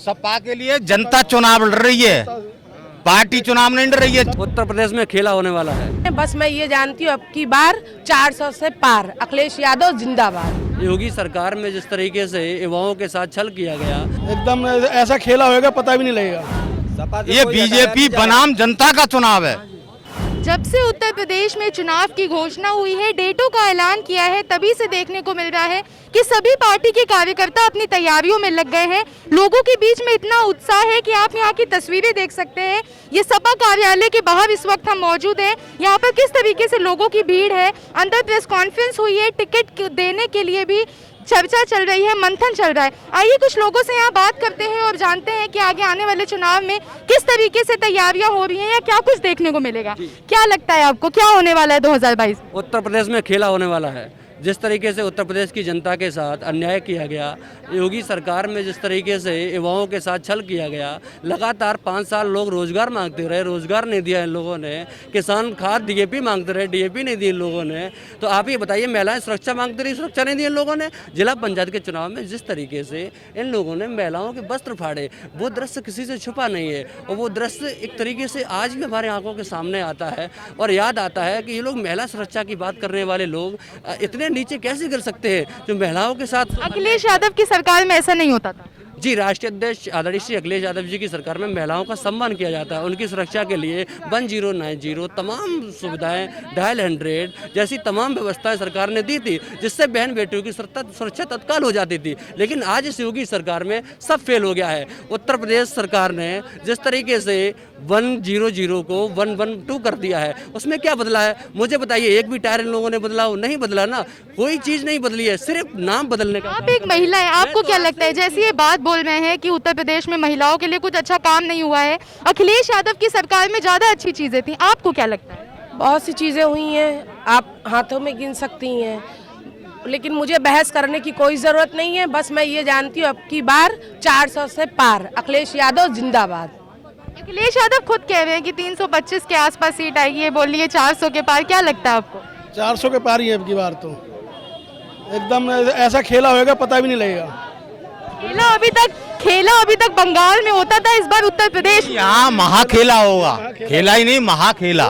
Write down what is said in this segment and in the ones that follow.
सपा के लिए जनता चुनाव लड़ रही है, पार्टी चुनाव नहीं लड़ रही है। उत्तर प्रदेश में खेला होने वाला है। बस मैं ये जानती हूँ अब की बार 400 से पार, अखिलेश यादव जिंदाबाद। योगी सरकार में जिस तरीके से युवाओं के साथ छल किया गया, एकदम ऐसा खेला होगा पता भी नहीं लगेगा। ये बीजेपी बनाम जनता का चुनाव है। जब से उत्तर प्रदेश में चुनाव की घोषणा हुई है, डेटों का ऐलान किया है, तभी से देखने को मिल रहा है कि सभी पार्टी के कार्यकर्ता अपनी तैयारियों में लग गए हैं। लोगों के बीच में इतना उत्साह है कि आप यहाँ की तस्वीरें देख सकते हैं। ये सपा कार्यालय के बाहर इस वक्त हम मौजूद हैं। यहाँ पर किस तरीके से लोगों की भीड़ है। अंदर प्रेस कॉन्फ्रेंस हुई है, टिकट देने के लिए भी चर्चा चल रही है, मंथन चल रहा है। आइए कुछ लोगों से यहाँ बात करते हैं और जानते हैं कि आगे आने वाले चुनाव में किस तरीके से तैयारियां हो रही हैं या क्या कुछ देखने को मिलेगा। क्या लगता है आपको, क्या होने वाला है 2022? उत्तर प्रदेश में खेला होने वाला है। जिस तरीके से उत्तर प्रदेश की जनता के साथ अन्याय किया गया, योगी सरकार में जिस तरीके से युवाओं के साथ छल किया गया, लगातार 5 साल लोग रोजगार मांगते रहे, रोजगार नहीं दिया इन लोगों ने। किसान खाद डीएपी मांगते रहे, डीएपी नहीं दी इन लोगों ने। तो आप ये बताइए, महिलाएं सुरक्षा मांगती रही, सुरक्षा नहीं दी इन लोगों ने। जिला पंचायत के चुनाव में जिस तरीके से इन लोगों ने महिलाओं के वस्त्र फाड़े, वो दृश्य किसी से छुपा नहीं है। और वो दृश्य एक तरीके से आज भी हमारे आंखों के सामने आता है और याद आता है कि ये लोग महिला सुरक्षा की बात करने वाले लोग इतने नीचे कैसे गिर सकते हैं जो महिलाओं के साथ। अखिलेश यादव की सरकार में ऐसा नहीं होता था। जी, राष्ट्रीय अध्यक्ष आदरणीय श्री अखिलेश यादव जी की सरकार में महिलाओं का सम्मान किया जाता है। उनकी सुरक्षा के लिए 1090 तमाम सुविधाएं, डायल 100 जैसी तमाम व्यवस्थाएं सरकार ने दी थी, जिससे बहन बेटियों की सुरक्षा तत्काल हो जाती थी। लेकिन आज इस योगी सरकार में सब फेल हो गया है। उत्तर प्रदेश सरकार ने जिस तरीके से 100 को 112 कर दिया है, उसमें क्या बदला है मुझे बताइए। एक भी टायर इन लोगों ने बदला हो? नहीं बदला ना, कोई चीज़ नहीं बदली है, सिर्फ नाम बदलने का। आप एक महिला है, आपको क्या लगता है, जैसे ये बात बोल रहे हैं कि उत्तर प्रदेश में महिलाओं के लिए कुछ अच्छा काम नहीं हुआ है, अखिलेश यादव की सरकार में ज़्यादा अच्छी चीज़ें थी, आपको क्या लगता है? बहुत सी चीज़ें हुई हैं, आप हाथों में गिन सकती हैं, लेकिन मुझे बहस करने की कोई ज़रूरत नहीं है। बस मैं ये जानती हूँ अब की बार 400 से पार, अखिलेश यादव जिंदाबाद। अखिलेश यादव खुद कह रहे हैं कि 325 के आसपास सीट आएगी, ये बोल रही है 400 के पार। क्या लगता है आपको? 400 के पार ही है अब की बार तो। एकदम ऐसा खेला होगा पता भी नहीं लगेगा। खेला अभी तक बंगाल में होता था, इस बार उत्तर प्रदेश। यहाँ महाखेला होगा, खेला ही नहीं महाखेला।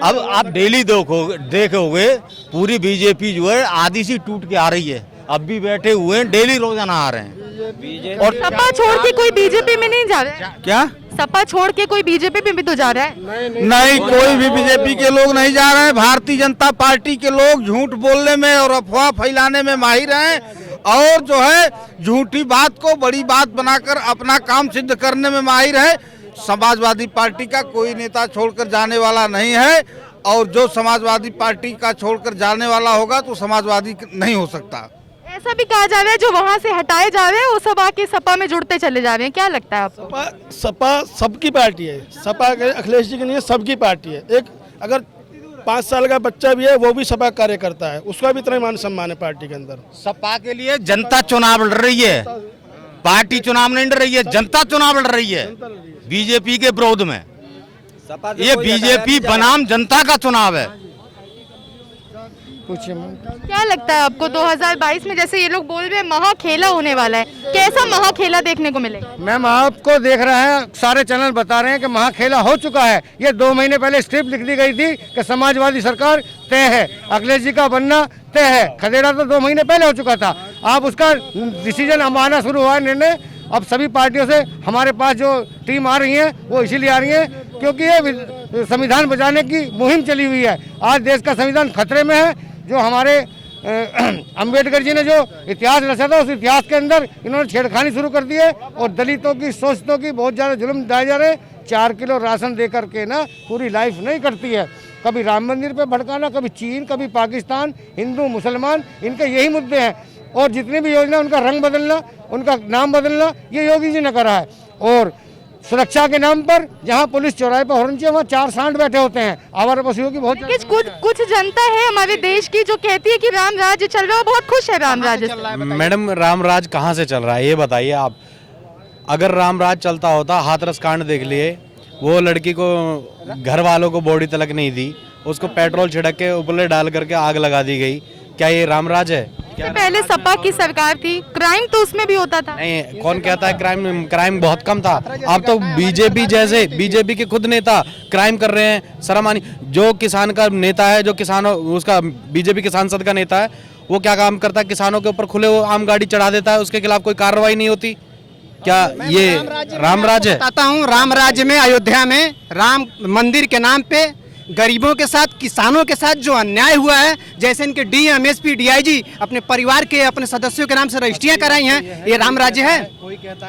अब आप डेली देखोगे पूरी बीजेपी जो है आधी सी टूट के आ रही है। अब भी बैठे हुए हैं, डेली रोजाना आ रहे हैं। और सपा छोड़ के कोई बीजेपी में नहीं जा रहा है क्या? सपा छोड़ के कोई बीजेपी में भी तो जा रहा है? नहीं, कोई भी बीजेपी के लोग नहीं जा रहे हैं। भारतीय जनता पार्टी के लोग झूठ बोलने में और अफवाह फैलाने में माहिर हैं और जो है झूठी बात को बड़ी बात बनाकर अपना काम सिद्ध करने में माहिर है। समाजवादी पार्टी का कोई नेता छोड़कर जाने वाला नहीं है और जो समाजवादी पार्टी का छोड़कर जाने वाला होगा तो समाजवादी नहीं हो सकता। ऐसा भी कहा जा रहा है जो वहाँ से हटाए जा रहे हैं वो सब आके सपा में जुड़ते चले जा रहे हैं। क्या लगता है आपको? सपा सबकी पार्टी है, सपा अखिलेश जी की नहीं है, सबकी पार्टी है। एक अगर 5 साल का बच्चा भी है वो भी सपा कार्य करता है, उसका भी इतना मान सम्मान है पार्टी के अंदर। सपा के लिए जनता चुनाव लड़ रही है, पार्टी चुनाव नहीं लड़ रही है, जनता चुनाव लड़ रही है बीजेपी के विरोध में। ये बीजेपी बनाम जनता का चुनाव है। क्या लगता है आपको 2022 में, जैसे ये लोग बोल रहे हैं महाखेला होने वाला है, कैसा महाखेला देखने को मिलेगा? मैम आपको देख रहे हैं, सारे चैनल बता रहे हैं कि महाखेला हो चुका है। ये 2 महीने पहले स्क्रिप्ट लिख दी गई थी कि समाजवादी सरकार तय है, अखिलेश जी का बनना तय है। खदेड़ा तो 2 महीने पहले हो चुका था। अब उसका डिसीजन अब आना शुरू हुआ है, निर्णय। अब सभी पार्टियों से हमारे पास जो टीम आ रही है वो इसीलिए आ रही है क्योंकि ये संविधान बचाने की मुहिम चली हुई है। आज देश का संविधान खतरे में है। जो हमारे अंबेडकर जी ने जो इतिहास रचा था, उस इतिहास के अंदर इन्होंने छेड़खानी शुरू कर दी है और दलितों की, शोषितों की बहुत ज़्यादा जुल्म डाले जा रहे हैं। 4 किलो राशन दे करके ना पूरी लाइफ नहीं करती है। कभी राम मंदिर पे भड़काना, कभी चीन, कभी पाकिस्तान, हिंदू मुसलमान, इनके यही मुद्दे हैं। और जितनी भी योजना, उनका रंग बदलना, उनका नाम बदलना, ये योगी जी ने करा है। और सुरक्षा के नाम पर जहां पुलिस चौराहे पर हॉर्न चाहिए वहाँ 4 सांड बैठे होते हैं। आवारा पशुओं की बहुत कुछ जनता है हमारे देश की जो कहती है कि राम राज्य चल रहा है, बहुत खुश है राम राज्य। मैडम, राम राज कहाँ से चल रहा है ये बताइए आप। अगर राम राज चलता होता, हाथरस कांड देख लिए, वो लड़की को घर वालों को बॉडी तलक नहीं दी, उसको पेट्रोल छिड़क के ऊपर डाल करके आग लगा दी गई। क्या ये राम राज है? इससे पहले सपा की सरकार थी, क्राइम तो उसमें भी होता था। नहीं, कौन कहता है क्राइम बहुत कम था। अब तो बीजेपी के खुद नेता क्राइम कर रहे हैं। शर्म आनी, जो किसान का नेता है, जो किसानों उसका बीजेपी के सांसद का नेता है, वो क्या काम करता है? किसानों के ऊपर खुले आम गाड़ी चढ़ा देता है, उसके खिलाफ कोई कार्रवाई नहीं होती। क्या ये राम राज्य है? बताता हूँ, राम राज्य में अयोध्या में राम मंदिर के नाम पे गरीबों के साथ, किसानों के साथ जो अन्याय हुआ है, जैसे इनके डीएम, एसपी, डीआईजी अपने परिवार के, अपने सदस्यों के नाम से रजिस्ट्रियां कराई हैं, ये राम राज्य है?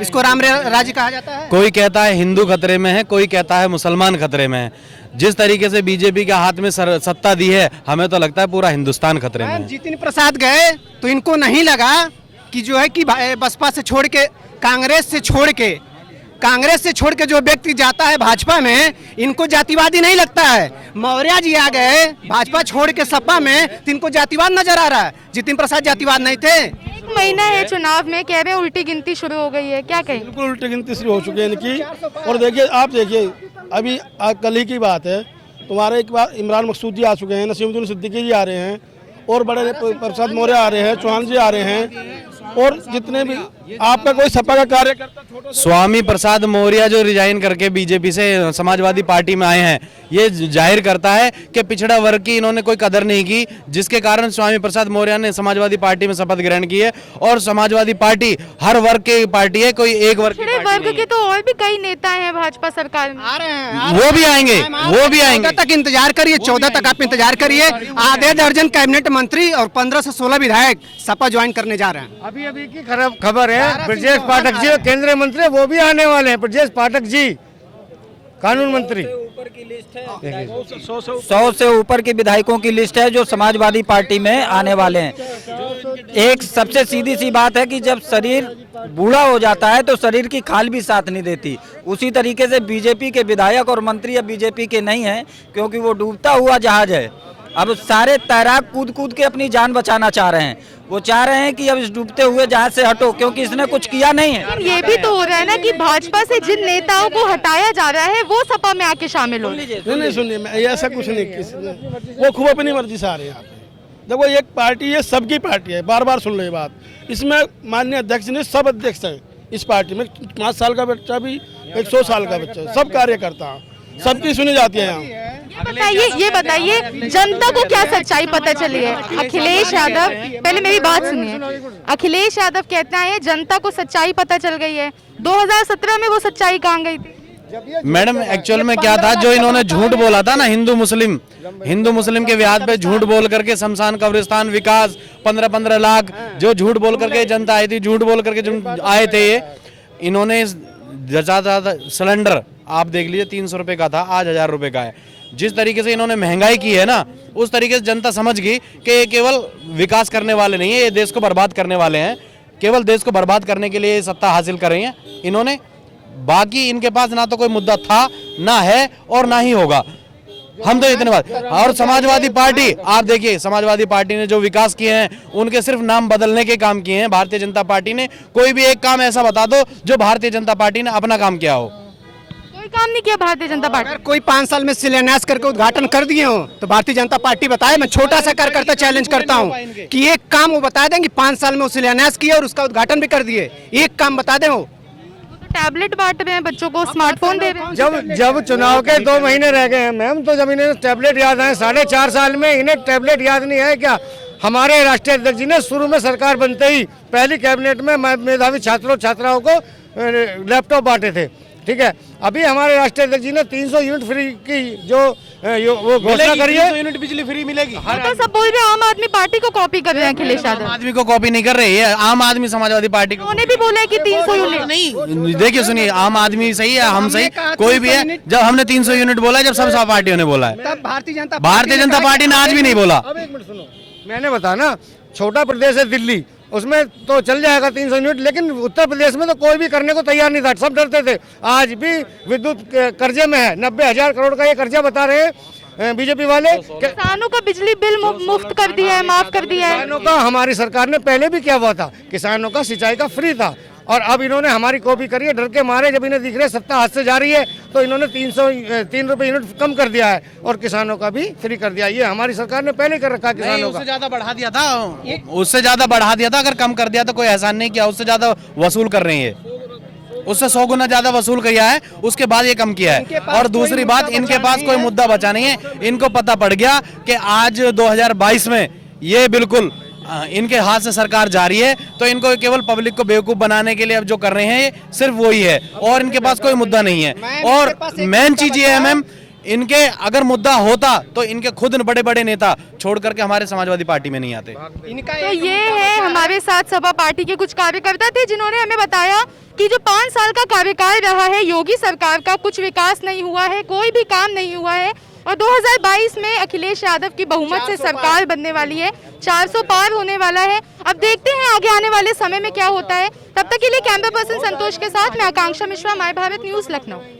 इसको राम राज्य कहा जाता है? कोई कहता है हिंदू खतरे में है, कोई कहता है मुसलमान खतरे में है। जिस तरीके से बीजेपी के हाथ में सत्ता दी है, हमें तो लगता है पूरा हिंदुस्तान खतरे में है। जितिन प्रसाद गए तो इनको नहीं लगा कि जो है कि बसपा से छोड़ के, कांग्रेस से छोड़ के जो व्यक्ति जाता है भाजपा में, इनको जातिवादी नहीं लगता है। मौर्य जी आ गए भाजपा छोड़ के सपा में, तो इनको जातिवाद नजर आ रहा है। जितिन प्रसाद जातिवाद नहीं थे। 1 महीना है चुनाव में, कह रहे हैं उल्टी गिनती शुरू हो गई है, क्या कहें? बिल्कुल उल्टी गिनती शुरू हो चुकी है इनकी। और देखिए, आप देखिए, अभी कल ही की बात है, तुम्हारे एक बार इमरान मकसूद जी आ चुके हैं, नसीमुद्दीन सिद्दीकी जी आ रहे हैं, और बड़े प्रसाद मौर्य आ रहे हैं, चौहान जी आ रहे हैं, और जितने भी आपका कोई सपा का कार्यकर्ता, स्वामी प्रसाद मौर्य जो रिजाइन करके बीजेपी से समाजवादी पार्टी में आए हैं, ये जाहिर करता है कि पिछड़ा वर्ग की इन्होंने कोई कदर नहीं की, जिसके कारण स्वामी प्रसाद मौर्य ने समाजवादी पार्टी में शपथ ग्रहण की है। और समाजवादी पार्टी हर वर्ग की पार्टी है, कोई एक वर्ग पिछड़े वर्ग के तो और भी कई नेता हैं भाजपा सरकार में। आ रहे हैं, वो भी आएंगे, वो भी आएंगे। 14 तक इंतजार करिए, 14 तक आप इंतजार करिए। आधे दर्जन कैबिनेट मंत्री और 15 से 16 विधायक सपा ज्वाइन करने जा रहे हैं। अभी की खबर है, ब्रजेश पाठक जी केंद्रीय मंत्री, वो भी आने वाले हैं। ब्रजेश पाठक जी कानून मंत्री। 100 से ऊपर के विधायकों की लिस्ट है जो समाजवादी पार्टी में आने वाले हैं। एक सबसे सीधी सी बात है कि जब शरीर बूढ़ा हो जाता है तो शरीर की खाल भी साथ नहीं देती। उसी तरीके से बीजेपी के विधायक और मंत्री अब बीजेपी के नहीं हैं, क्योंकि वो डूबता हुआ जहाज है। अब सारे तैराक कूद कूद के अपनी जान बचाना चाह रहे हैं। वो चाह रहे हैं कि अब इस डूबते हुए जहाज से हटो, क्योंकि इसने कुछ किया नहीं है। ये भी तो हो रहा है ना कि भाजपा से जिन नेताओं को हटाया जा रहा है वो सपा में आके शामिल हो। नहीं सुनिए, ऐसा कुछ नहीं, वो खूब अपनी मर्जी से आ रहे हैं यहाँ पे। देखो, एक पार्टी है, सबकी पार्टी है, बार बार सुन लो ये बात। इसमें माननीय अध्यक्ष ने, सब अध्यक्ष हैं इस पार्टी में, 5 साल का बच्चा भी, 100 साल का बच्चा, सब कार्यकर्ता, सबकी सुनी जाती है यहाँ। ये बताइए जनता को क्या सच्चाई पता चली है? अखिलेश यादव, पहले मेरी बात सुनिए, अखिलेश यादव कहते हैं जनता को सच्चाई पता चल गई है। 2017 में वो सच्चाई कहाँ गई थी? मैडम, एक्चुअल में क्या था, जो इन्होंने झूठ बोला था ना, हिंदू मुस्लिम के विवाद पे झूठ बोल करके शमशान कब्रिस्तान विकास 15-15 लाख जो झूठ बोल करके जनता आई थी, झूठ बोल करके जो आए थे, ये इन्होंने ज्यादा सिलेंडर आप देख लीजिए 300 रुपए का था, आज 1000 रुपए का है। जिस तरीके से इन्होंने महंगाई की है ना, उस तरीके से जनता समझ गई कि ये केवल विकास करने वाले नहीं है, ये देश को बर्बाद करने वाले हैं। केवल देश को बर्बाद करने के लिए सत्ता हासिल कर रही है इन्होंने। बाकी इनके पास ना तो कोई मुद्दा था, ना है, और ना ही होगा। हम तो इतने बात। और समाजवादी पार्टी, आप देखिए, समाजवादी पार्टी ने जो विकास किए हैं, उनके सिर्फ नाम बदलने के काम किए हैं। भारतीय जनता पार्टी ने कोई भी एक काम ऐसा बता दो जो भारतीय जनता पार्टी ने अपना काम किया हो। कोई काम नहीं किया भारतीय जनता पार्टी। अगर कोई 5 साल में शिलान्यास करके उद्घाटन कर दिए हो तो भारतीय जनता पार्टी बताए। मैं छोटा सा कार्यकर्ता चैलेंज करता हूं कि एक काम वो बता दें कि 5 साल में वो शिलान्यास किया और उसका उद्घाटन भी कर दिए। एक काम बता दें। वो टैबलेट बांट रहे हैं बच्चों को, स्मार्टफोन दे रहे हैं। जब चुनाव के 2 महीने रह गए हैं मैम, तो जब इन्हें टैबलेट याद आए, 4.5 साल में इन्हें टैबलेट याद नहीं है क्या? हमारे राष्ट्रीय अध्यक्ष जी ने शुरू में सरकार बनते ही पहली कैबिनेट में मेधावी छात्रों छात्राओं को लैपटॉप बांटे थे, ठीक है। अभी हमारे राष्ट्रीय अध्यक्ष जी ने 300 यूनिट फ्री की जो वो घोषणा करी है, 300 यूनिट बिजली फ्री मिलेगी। तो सब बोल रहे हैं आम आदमी पार्टी को कॉपी कर रहे हैं अखिलेश यादव। आम आदमी को कॉपी नहीं कर रहे हैं, आम आदमी समाजवादी पार्टी को। उन्होंने भी बोला है कि 300 यूनिट नहीं, देखिए सुनिए, आम आदमी सही है, हम सही, कोई भी है। जब हमने 300 यूनिट बोला है, जब सब पार्टियों ने बोला है, तब भारतीय जनता पार्टी ने आज भी नहीं बोला। अब एक मिनट सुनो, मैंने बताया ना, छोटा प्रदेश है दिल्ली, उसमें तो चल जाएगा 300 यूनिट, लेकिन उत्तर प्रदेश में तो कोई भी करने को तैयार नहीं था, सब डरते थे। आज भी विद्युत कर्जे में है, 90,000 करोड़ का ये कर्जा बता रहे हैं बीजेपी वाले। किसानों का बिजली बिल मुफ्त कर दिया है, माफ कर दिया है। किसानों का हमारी सरकार ने पहले भी किया हुआ था, किसानों का सिंचाई का फ्री था, और अब इन्होंने हमारी कॉपी करी है डर के मारे। जब इन्हें दिख रहा है सत्ता हाथ से जा रही है तो इन्होंने 303 रुपए यूनिट कम कर दिया है और किसानों का भी फ्री कर दिया। ये हमारी सरकार ने पहले कर रखा किसानों का। उससे ज्यादा बढ़ा दिया था, उससे ज्यादा बढ़ा दिया था। अगर कम कर दिया तो कोई एहसान नहीं किया, उससे ज्यादा वसूल कर रही है, उससे 100 गुना ज्यादा वसूल किया है, उसके बाद ये कम किया है। और दूसरी बात, इनके पास कोई मुद्दा बचा नहीं है। इनको पता पड़ गया कि आज 2022 में ये बिल्कुल इनके हाथ से सरकार जा रही है, तो इनको केवल पब्लिक को बेवकूफ बनाने के लिए अब जो कर रहे हैं सिर्फ वही है, और इनके पास कोई मुद्दा नहीं है। और मेन चीज ये है मैम, इनके अगर मुद्दा होता तो इनके खुद बड़े बड़े नेता छोड़ करके हमारे समाजवादी पार्टी में नहीं आते। तो ये है हमारे साथ सपा पार्टी के कुछ कार्यकर्ता थे जिन्होंने हमें बताया कि जो 5 साल का कार्यकाल रहा है योगी सरकार का, कुछ विकास नहीं हुआ है, कोई भी काम नहीं हुआ है, और 2022 में अखिलेश यादव की बहुमत से सरकार बनने वाली है, 400 पार होने वाला है। अब देखते हैं आगे आने वाले समय में क्या होता है। तब तक के लिए कैमरा पर्सन संतोष के साथ मैं आकांक्षा मिश्रा, माय भारत न्यूज, लखनऊ।